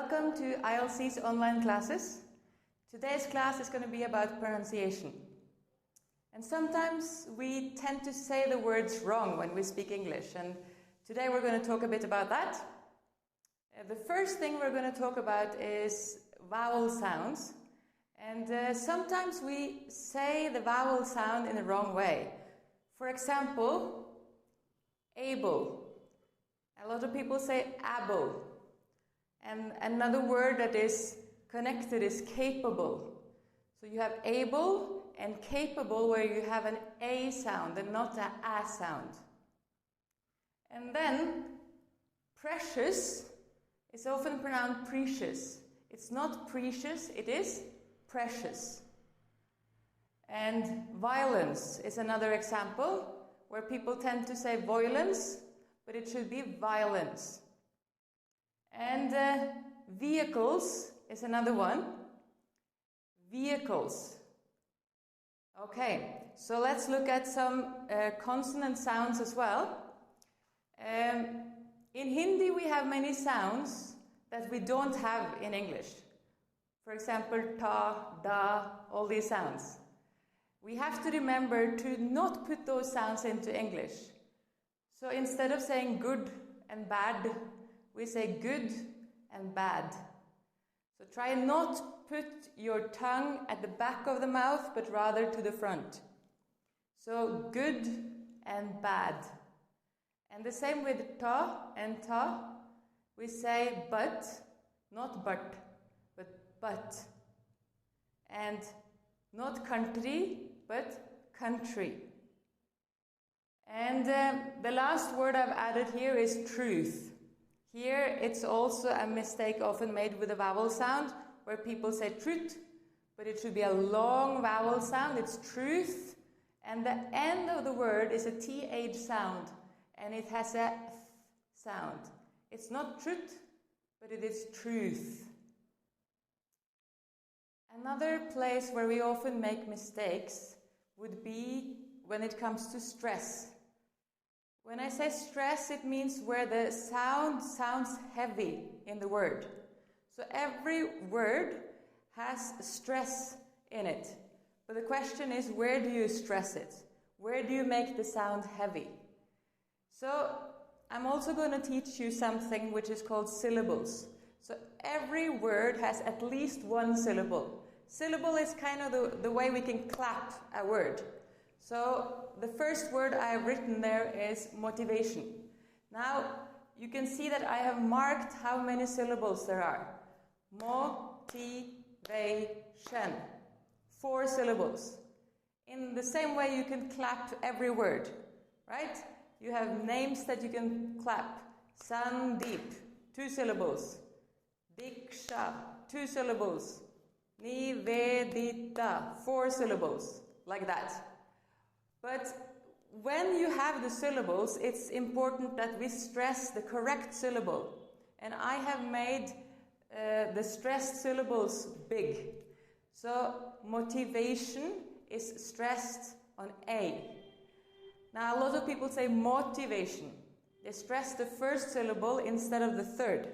Welcome to ILC's online classes. Today's class is going to be about pronunciation. And sometimes we tend to say the words wrong when we speak English, and today we're going to talk a bit about that. The first thing we're going to talk about is vowel sounds. And sometimes we say the vowel sound in the wrong way. For example, able. A lot of people say able. And another word that is connected is capable. So you have able and capable where you have an A sound and not an A sound. And then precious is often pronounced precious. It's not precious, it is precious. And violence is another example where people tend to say violence, but it should be violence. And vehicles is another one. Vehicles. Okay, so let's look at some consonant sounds as well. In Hindi we have many sounds that we don't have in English. For example, ta, da, all these sounds. We have to remember to not put those sounds into English. So instead of saying good and bad, we say good and bad. So try not put your tongue at the back of the mouth, but rather to the front. So good and bad. And the same with ta and ta. We say but, not but but. And not country, but country. And the last word I've added here is truth. Here it's also a mistake often made with a vowel sound where people say truth, but it should be a long vowel sound. It's truth, and the end of the word is a th sound, and it has a th sound. It's not truth, but it is truth. Another place where we often make mistakes would be when it comes to stress. When I say stress, it means where the sound sounds heavy in the word. So every word has stress in it. But the question is, where do you stress it? Where do you make the sound heavy? So I'm also going to teach you something which is called syllables. So every word has at least one syllable. Syllable is kind of the way we can clap a word. So the first word I have written there is motivation. Now you can see that I have marked how many syllables there are. Motivation. 4 syllables. In the same way you can clap every word, right? You have names that you can clap. Sandeep, 2 syllables. Diksha, 2 syllables. Nivedita, 4 syllables. Like that. But when you have the syllables, it's important that we stress the correct syllable. And I have made the stressed syllables big. So motivation is stressed on A. Now a lot of people say motivation. They stress the first syllable instead of the third.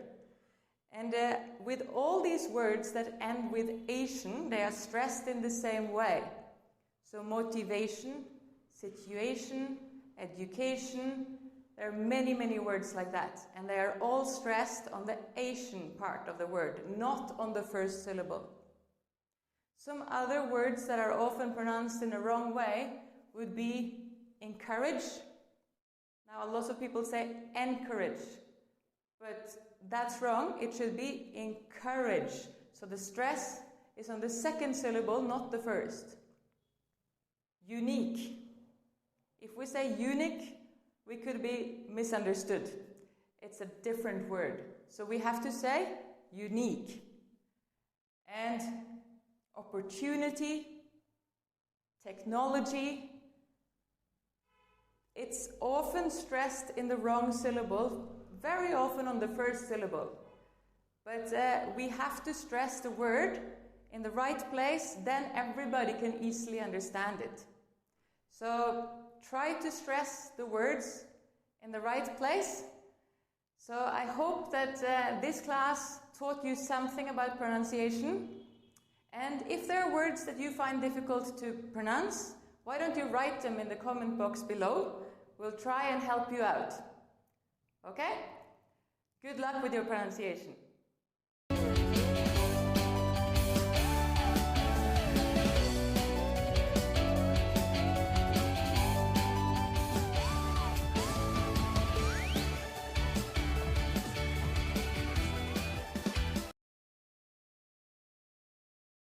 And with all these words that end with Asian, they are stressed in the same way. So motivation, situation, education, there are many, many words like that. And they are all stressed on the Asian part of the word, not on the first syllable. Some other words that are often pronounced in the wrong way would be encourage. Now, a lot of people say encourage, but that's wrong. It should be encourage. So the stress is on the second syllable, not the first. Unique. If we say unique, we could be misunderstood. It's a different word. So we have to say unique. And opportunity, technology, it's often stressed in the wrong syllable, very often on the first syllable. But we have to stress the word in the right place, then everybody can easily understand it. So try to stress the words in the right place. So I hope that this class taught you something about pronunciation. And if there are words that you find difficult to pronounce, why don't you write them in the comment box below? We'll try and help you out. Okay? Good luck with your pronunciation.